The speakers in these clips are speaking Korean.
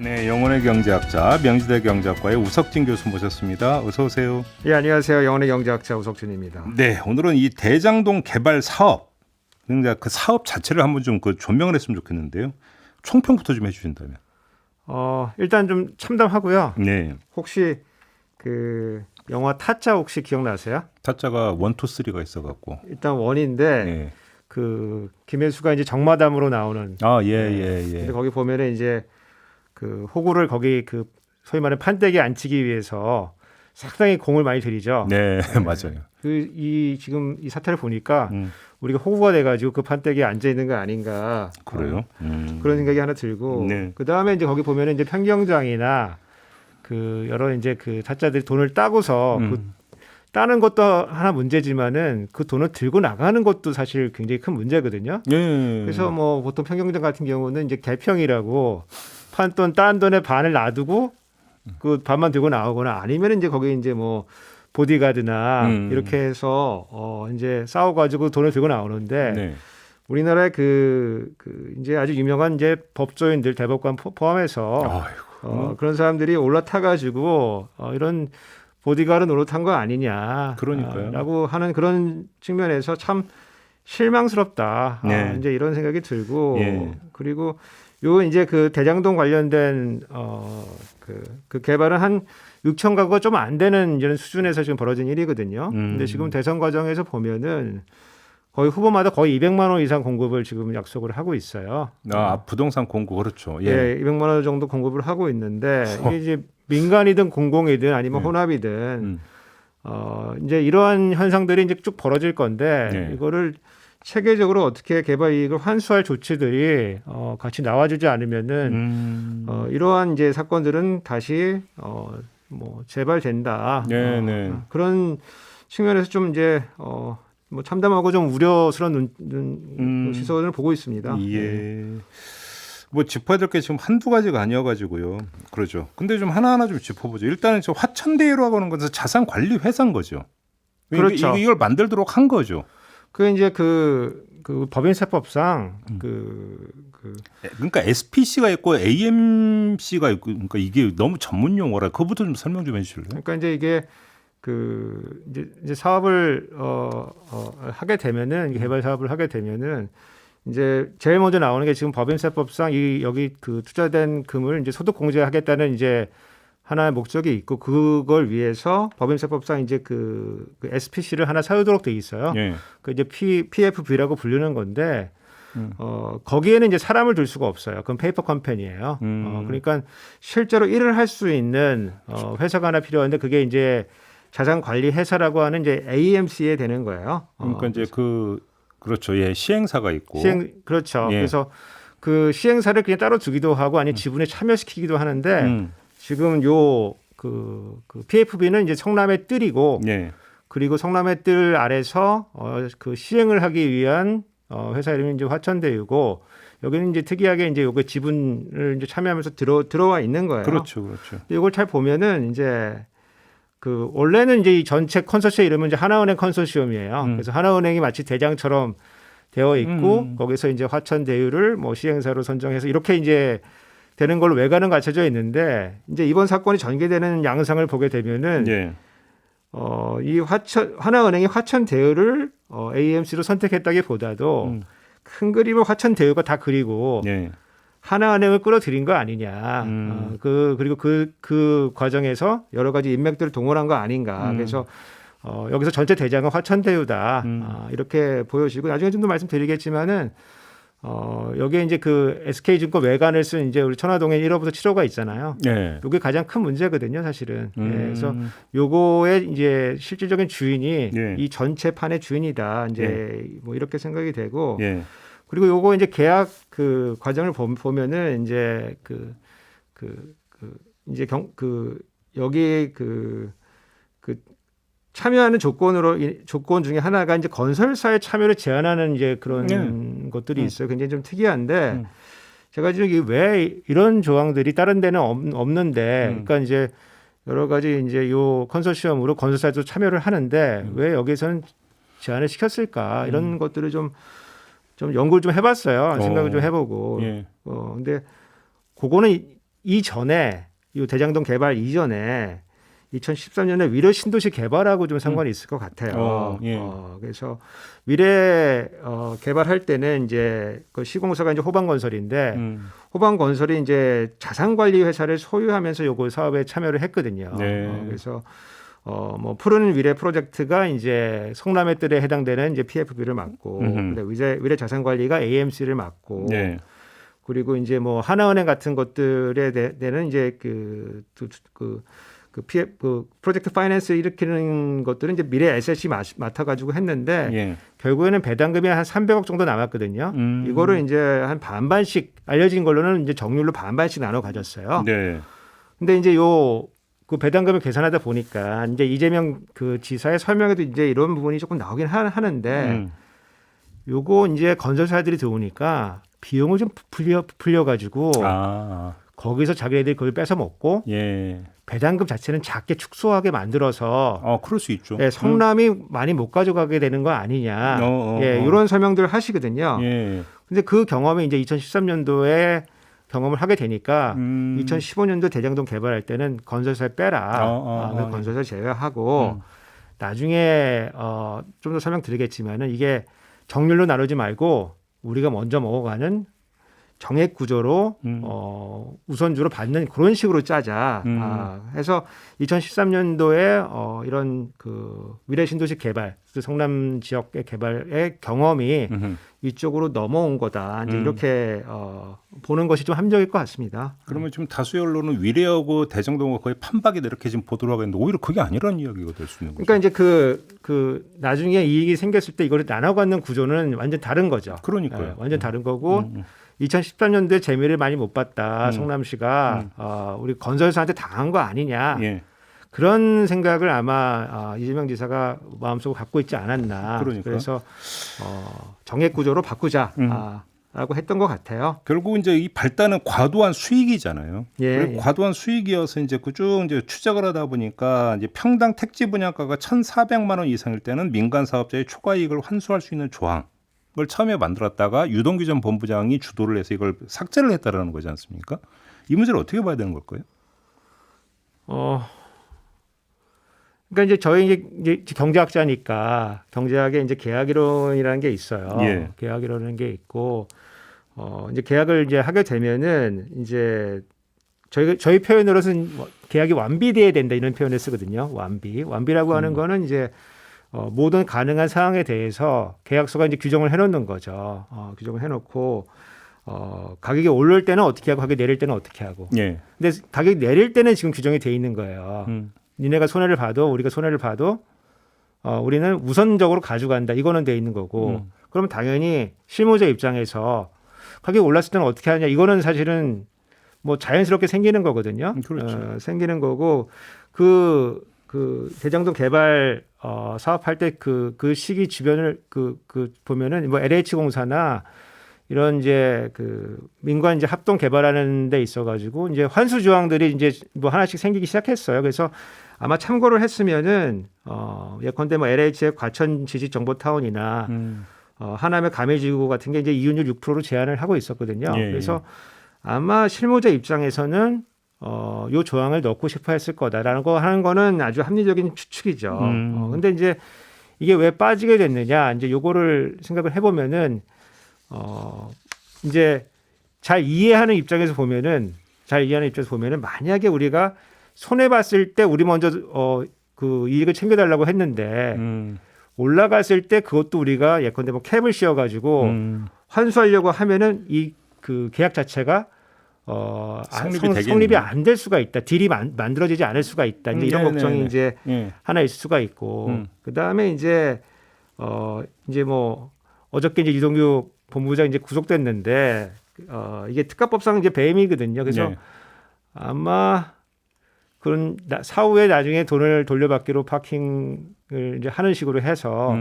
네, 영혼의 경제학자 명지대 경제학과의 우석진 교수 모셨습니다. 어서 오세요. 예, 안녕하세요. 영혼의 경제학자 우석진입니다. 네, 오늘은 이 대장동 개발 사업, 그러니까 그 사업 자체를 한번 좀 그 조명을 했으면 좋겠는데요. 총평부터 좀 해주신다면. 일단 좀 참담하고요. 네, 혹시 그 영화 타짜 혹시 기억나세요? 타짜가 1, 2, 3가 있어갖고. 일단 원인데 네. 그 김혜수가 이제 정마담으로 나오는. 예. 근데 거기 보면은 이제 그 호구를 거기 그 소위 말하는 판때기에 앉히기 위해서 상당히 공을 많이 들이죠. 네, 맞아요. 지금 이 사태를 보니까 우리가 호구가 돼가지고 그 판때기에 앉아 있는 거 아닌가. 그래요? 그런 생각이 하나 들고. 네. 그 다음에 이제 거기 보면은 이제 평경장이나 그 여러 이제 그 타짜들이 돈을 따고서 그 따는 것도 하나 문제지만은 그 돈을 들고 나가는 것도 사실 굉장히 큰 문제거든요. 예. 그래서 뭐 보통 평경장 같은 경우는 이제 개평이라고 판돈 딴 돈의 반을 놔두고 그 반만 들고 나오거나 아니면 이제 거기 이제 뭐 보디가드나 이렇게 해서 이제 싸워가지고 돈을 들고 나오는데 네. 우리나라의 그 이제 아주 유명한 이제 법조인들 대법관 포함해서 그런 사람들이 올라타가지고 이런 보디가드 노릇한 거 아니냐, 그러니까요. 라고 하는 그런 측면에서 참 실망스럽다. 네. 이제 이런 생각이 들고 예. 그리고 요 이제 그 대장동 관련된 그 개발은 한 6천 가구가 좀 안 되는 이런 수준에서 지금 벌어진 일이거든요. 근데 지금 대선 과정에서 보면은 거의 후보마다 거의 200만 원 이상 공급을 지금 약속을 하고 있어요. 부동산 공급 그렇죠. 예. 예, 200만 원 정도 공급을 하고 있는데 이게 이제 민간이든 공공이든 아니면 혼합이든 이제 이러한 현상들이 이제 쭉 벌어질 건데 이거를 체계적으로 어떻게 개발 이익을 환수할 조치들이 같이 나와주지 않으면은 이러한 이제 사건들은 다시 뭐 재발된다. 네. 그런 측면에서 좀 이제 뭐 참담하고 좀 우려스러운 시선을 보고 있습니다. 예. 뭐 짚어야 될 게 지금 한두 가지가 아니어가지고요. 그러죠. 근데 좀 하나하나 좀 짚어보죠. 일단은 저 화천대유라고 하는 것은 자산 관리 회사인 거죠. 그렇죠. 이걸 만들도록 한 거죠. 그 이제 그 법인세법상 그러니까 SPC가 있고 AMC가 있고 그러니까 이게 너무 전문 용어라. 그것부터 좀 설명 좀 해주실래요? 그러니까 이제 이게 이제 사업을 하게 되면은 개발 사업을 하게 되면은 이제 제일 먼저 나오는 게 지금 법인세법상 여기 그 투자된 금을 이제 소득 공제하겠다는 이제 하나의 목적이 있고 그걸 위해서 법인세법상 이제 그 SPC를 하나 세우도록 돼 있어요. 예. 그 이제 PFB라고 부르는 건데 거기에는 이제 사람을 둘 수가 없어요. 그건 페이퍼 컴퍼니예요. 그러니까 실제로 일을 할 수 있는 회사가 하나 필요한데 그게 이제 자산 관리 회사라고 하는 이제 AMC에 되는 거예요. 그러니까 이제 그렇죠. 예, 시행사가 있고. 그렇죠. 예. 그래서 그 시행사를 그냥 따로 두기도 하고 아니 지분에 참여시키기도 하는데 지금 그 PFB는 이제 성남의 뜰이고 예. 그리고 성남의 뜰 아래서 그 시행을 하기 위한 회사 이름이 이제 화천대유고 여기는 이제 특이하게 이제 요게 지분을 이제 참여하면서 들어와 있는 거예요. 그렇죠. 이걸 잘 보면은 이제 그 원래는 이제 이 전체 컨소시엄 이름은 이제 하나은행 컨소시엄이에요. 그래서 하나은행이 마치 대장처럼 되어 있고 거기서 이제 화천대유를 뭐 시행사로 선정해서 이렇게 이제 되는 걸로 외관은 갖춰져 있는데 이제 이번 사건이 전개되는 양상을 보게 되면은 예. 이 하나은행이 화천대유를 AMC로 선택했다기보다도 큰 그림을 화천대유가 다 그리고 예. 하나은행을 끌어들인 거 아니냐. 그리고 그 과정에서 여러 가지 인맥들을 동원한 거 아닌가. 그래서 여기서 전체 대장은 화천대유다. 이렇게 보여지고 나중에 좀 더 말씀드리겠지만은 여기에 이제 그 SK증권 외관을 쓴 이제 우리 천화동에 1호부터 7호가 있잖아요. 예. 이게 가장 큰 문제거든요, 사실은. 예, 그래서 요거의 이제 실질적인 주인이 이 전체 판의 주인이다. 이제 뭐 이렇게 생각이 되고. 그리고 요거 이제 계약 그 과정을 보면은 이제 이제 여기 참여하는 조건 중에 하나가 이제 건설사의 참여를 제한하는 이제 그런 것들이 있어요. 굉장히 좀 특이한데 제가 지금 이게 왜 이런 조항들이 다른 데는 없는데 그러니까 이제 여러 가지 이제 요 컨소시엄으로 건설사도 참여를 하는데 왜 여기서는 제한을 시켰을까 이런 것들을 좀 연구를 좀 해봤어요. 생각을 좀 해보고. 근데 그거는 이전에 이 대장동 개발 이전에 2013년에 위례 신도시 개발하고 좀 상관이 있을 것 같아요. 예. 그래서 위례 개발할 때는 이제 그 시공사가 이제 호방건설인데 호방건설이 이제 자산관리 회사를 소유하면서 요거 사업에 참여를 했거든요. 네. 그래서 뭐 푸른 위례 프로젝트가 이제 성남의 뜰에 해당되는 이제 PFB를 맡고, 근데 위례 자산관리가 AMC를 맡고. 네. 그리고 이제 뭐 하나은행 같은 것들에 대한 이제 그 프로젝트 파이낸스 일으키는 것들은 이제 미래 에셋이 맡아가지고 했는데 예. 결국에는 배당금이 한 300억 정도 남았거든요. 이거를 이제 한 반반씩 알려진 걸로는 이제 정률로 반반씩 나눠 가졌어요. 네. 근데 이제 그 배당금을 계산하다 보니까 이제 이재명 그 지사의 설명에도 이제 이런 부분이 조금 나오긴 하는데 요거 이제 건설사들이 들어오니까 비용을 좀 불려가지고 거기서 자기네들이 그걸 뺏어 먹고 예. 배당금 자체는 작게 축소하게 만들어서 그럴 수 있죠. 예, 성남이 많이 못 가져가게 되는 거 아니냐. 이런 설명들을 하시거든요. 예. 근데 그 경험이 이제 2013년도에 경험을 하게 되니까 2015년도 대장동 개발할 때는 건설사에 빼라. 건설사 제외하고 나중에 좀 더 설명드리겠지만은 이게 정률로 나누지 말고 우리가 먼저 먹어가는 정액 구조로 우선주로 받는 그런 식으로 짜자. 해서 2013년도에 이런 그 위례 신도시 개발, 성남 지역의 개발의 경험이 이쪽으로 넘어온 거다. 이제 이렇게 보는 것이 좀 합리적일 것 같습니다. 그러면 지금 다수의 언론은 위례하고 대장동과 거의 판박이다 이렇게 지금 보도를 하고 있는데 오히려 그게 아니라는 이야기가 될 수 있는 거죠. 그러니까 이제 그 나중에 이익이 생겼을 때 이거를 나눠갖는 구조는 완전 다른 거죠. 그러니까요. 네, 완전 다른 거고 2013년도에 재미를 많이 못 봤다. 성남시가 우리 건설사한테 당한 거 아니냐. 예. 그런 생각을 아마 이재명 지사가 마음속으로 갖고 있지 않았나. 그러니까. 그래서 정액 구조로 바꾸자. 라고 했던 것 같아요. 결국 이제 이 발단은 과도한 수익이잖아요. 예, 그리고 과도한 수익이어서 이제 쭉 이제 추적을 하다 보니까 이제 평당 택지 분양가가 1,400만 원 이상일 때는 민간 사업자의 초과 이익을 환수할 수 있는 조항을 처음에 만들었다가 유동규 전 본부장이 주도를 해서 이걸 삭제를 했다라는 거지 않습니까? 이 문제를 어떻게 봐야 되는 걸까요? 그러니까 이제 저희 이제 경제학자니까 경제학에 이제 계약이론이라는 게 있어요. 예. 계약이론이라는 게 있고 이제 계약을 이제 하게 되면은 이제 저희 표현으로는 계약이 완비돼야 된다 이런 표현을 쓰거든요. 완비라고 하는 거는 이제 모든 가능한 사항에 대해서 계약서가 이제 규정을 해놓는 거죠. 규정을 해놓고 가격이 오를 때는 어떻게 하고 가격이 내릴 때는 어떻게 하고. 예. 근데 가격이 내릴 때는 지금 규정이 돼 있는 거예요. 니네가 손해를 봐도 우리가 손해를 봐도 우리는 우선적으로 가져간다. 이거는 돼 있는 거고. 그러면 당연히 실무자 입장에서 가격이 올랐을 때는 어떻게 하냐. 이거는 사실은 뭐 자연스럽게 생기는 거거든요. 그렇죠. 생기는 거고 그 대장동 개발 사업할 때 그 시기 주변을 보면은 뭐 LH 공사나 이런 이제 그 민관 이제 합동 개발하는 데 있어가지고 이제 환수 조항들이 이제 뭐 하나씩 생기기 시작했어요. 그래서 아마 참고를 했으면은 예컨대 뭐 LH의 과천 지식 정보타운이나 하남의 가매지구 같은 게 이제 이윤율 6%로 제한을 하고 있었거든요. 예. 그래서 아마 실무자 입장에서는 요 조항을 넣고 싶어 했을 거다라는 거 하는 거는 아주 합리적인 추측이죠. 근데 이제 이게 왜 빠지게 됐느냐 이제 요거를 생각을 해보면은 이제 잘 이해하는 입장에서 보면은 만약에 우리가 손해 봤을 때 우리 먼저 그 이익을 챙겨달라고 했는데 올라갔을 때 그것도 우리가 예컨대 뭐 캡을 씌워가지고 환수하려고 하면은 이 그 계약 자체가 성립이 안 될 수가 있다. 딜이 만들어지지 않을 수가 있다. 이제 이런 걱정이 이제 하나 있을 수가 있고 그 다음에 이제 뭐 어저께 이제 유동규 본부장 이제 구속됐는데 이게 특가법상 이제 배임이거든요. 그래서 아마 그런 사후에 나중에 돈을 돌려받기로 파킹을 이제 하는 식으로 해서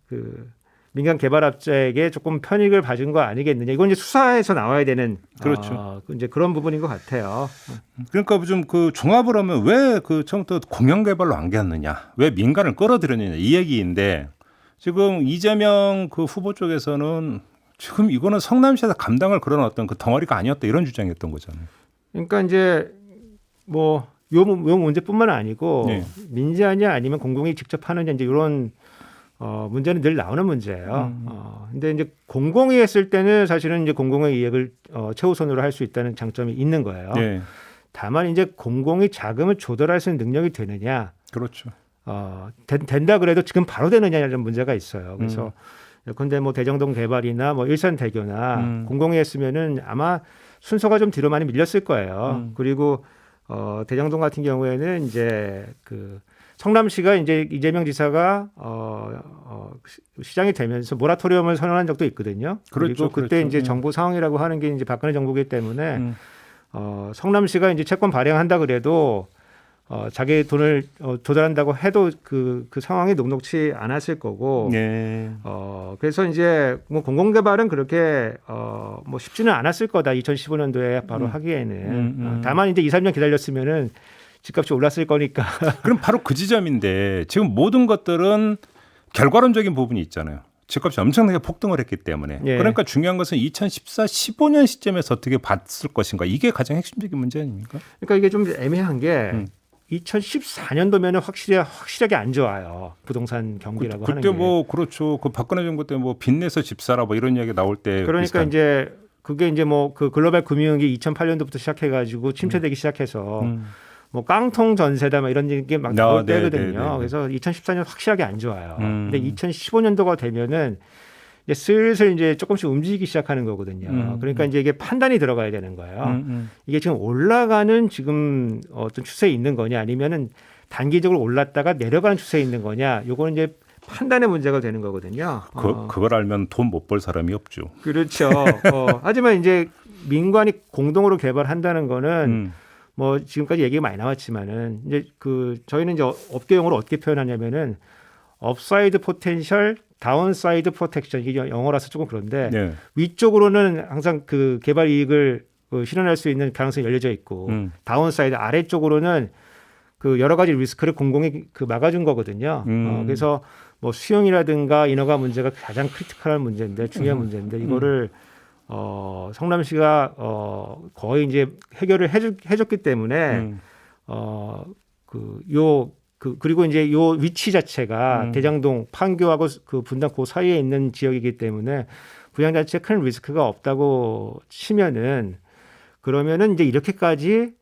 그 민간 개발업자에게 조금 편익을 봐준 거 아니겠느냐. 이건 이제 수사에서 나와야 되는 그렇죠. 이제 그런 부분인 것 같아요. 그러니까 좀 그 종합을 하면 왜 그 처음부터 공영 개발로 안 갔느냐, 왜 민간을 끌어들였느냐 이 얘기인데 지금 이재명 그 후보 쪽에서는 지금 이거는 성남시에서 감당을 그런 어떤 그 덩어리가 아니었다 이런 주장이었던 거잖아요. 그러니까 이제 뭐 요 문제뿐만 아니고 네. 민자냐 아니면 공공이 직접 하느냐 이제 이런 문제는 늘 나오는 문제예요. 근데 이제 공공이 했을 때는 사실은 이제 공공의 이익을 최우선으로 할 수 있다는 장점이 있는 거예요. 네. 다만 이제 공공이 자금을 조달할 수 있는 능력이 되느냐, 그렇죠. 된다 그래도 지금 바로 되느냐는 문제가 있어요. 그래서 근데 뭐 대정동 개발이나 뭐 일산대교나 공공이 했으면은 아마 순서가 좀 뒤로 많이 밀렸을 거예요. 그리고 대정동 같은 경우에는 이제 그 성남시가 이제 이재명 지사가 시장이 되면서 모라토리엄을 선언한 적도 있거든요. 그렇죠, 그리고 그때 그렇죠. 이제 정부 상황이라고 하는 게 이제 박근혜 정부이기 때문에 성남시가 이제 채권 발행한다 그래도 자기 돈을 조달한다고 해도 그 상황이 녹록치 않았을 거고. 네. 그래서 이제 뭐 공공개발은 그렇게 뭐 쉽지는 않았을 거다. 2015년도에 바로 하기에는. 다만 이제 2, 3년 기다렸으면은 집값이 올랐을 거니까. 그럼 바로 그 지점인데 지금 모든 것들은 결과론적인 부분이 있잖아요. 집값이 엄청나게 폭등을 했기 때문에. 예. 그러니까 중요한 것은 2014, 15년 시점에서 어떻게 봤을 것인가. 이게 가장 핵심적인 문제 아닙니까? 그러니까 이게 좀 애매한 게 2014년도면은 확실하게 안 좋아요. 부동산 경기라고 하는 게. 그때 뭐 그렇죠. 그 박근혜 정부 때 뭐 빚내서 집 사라 뭐 이런 이야기 나올 때 그러니까 비슷한. 이제 그게 이제 뭐 그 글로벌 금융위기 2008년도부터 시작해가지고 침체되기 시작해서 뭐 깡통 전세다 막 이런 게 막 나올 때거든요. 그래서 2014년 확실하게 안 좋아요. 근데 2015년도가 되면은 이제 슬슬 이제 조금씩 움직이기 시작하는 거거든요. 그러니까 이제 이게 판단이 들어가야 되는 거예요. 이게 지금 올라가는 지금 어떤 추세에 있는 거냐 아니면은 단기적으로 올랐다가 내려가는 추세에 있는 거냐. 요거는 이제 판단의 문제가 되는 거거든요. 그걸 알면 돈 못 벌 사람이 없죠. 그렇죠. 하지만 이제 민관이 공동으로 개발한다는 거는 뭐 지금까지 얘기가 많이 나왔지만은 이제 그 저희는 이제 업계용어로 어떻게 표현하냐면은 업사이드 포텐셜, 다운사이드 프로텍션 이게 영어라서 조금 그런데 네. 위쪽으로는 항상 그 개발 이익을 실현할 수 있는 가능성이 열려져 있고 다운사이드 아래쪽으로는 그 여러 가지 리스크를 공공이 그 막아준 거거든요. 그래서 뭐 수용이라든가 인허가 문제가 가장 크리티컬한 문제인데 중요한 문제인데 이거를 성남시가 거의 이제 해결을 해줬기 때문에 그리고 이제 요 위치 자체가 대장동 판교하고 그 분당 그 사이에 있는 지역이기 때문에 부양 자체에 큰 리스크가 없다고 치면은 그러면은 이제 이렇게까지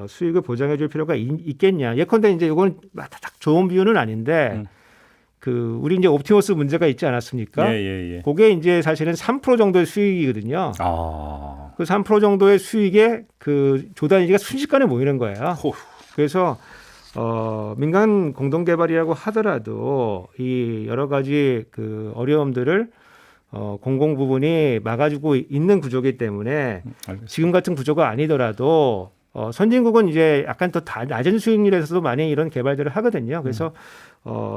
수익을 보장해 줄 필요가 있겠냐. 예컨대 이제 이건 딱 좋은 비유는 아닌데 그 우리 이제 옵티머스 문제가 있지 않았습니까? 예. 그게 이제 사실은 3% 정도의 수익이거든요. 그 3% 정도의 수익에 그 조단위가 순식간에 모이는 거예요. 그래서 민간 공동개발이라고 하더라도 이 여러 가지 그 어려움들을 공공 부분이 막아주고 있는 구조이기 때문에 지금 같은 구조가 아니더라도 선진국은 이제 약간 더 낮은 수익률에서도 많이 이런 개발들을 하거든요. 그래서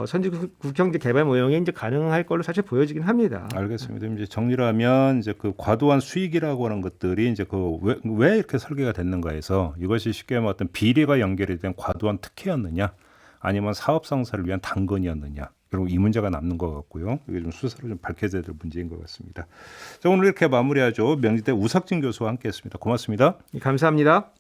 선진국 경제 개발 모형이 이제 가능할 걸로 사실 보여지긴 합니다. 알겠습니다. 이제 정리를 하면 이제 그 과도한 수익이라고 하는 것들이 이제 그 왜 이렇게 설계가 됐는가에서 이것이 쉽게 말하면 어떤 비리가 연결이 된 과도한 특혜였느냐, 아니면 사업 성사를 위한 당근이었느냐. 그리고 이 문제가 남는 것 같고요. 이게 좀 수사로 좀 밝혀져야 될 문제인 것 같습니다. 자, 오늘 이렇게 마무리하죠. 명지대 우석진 교수와 함께했습니다. 고맙습니다. 감사합니다.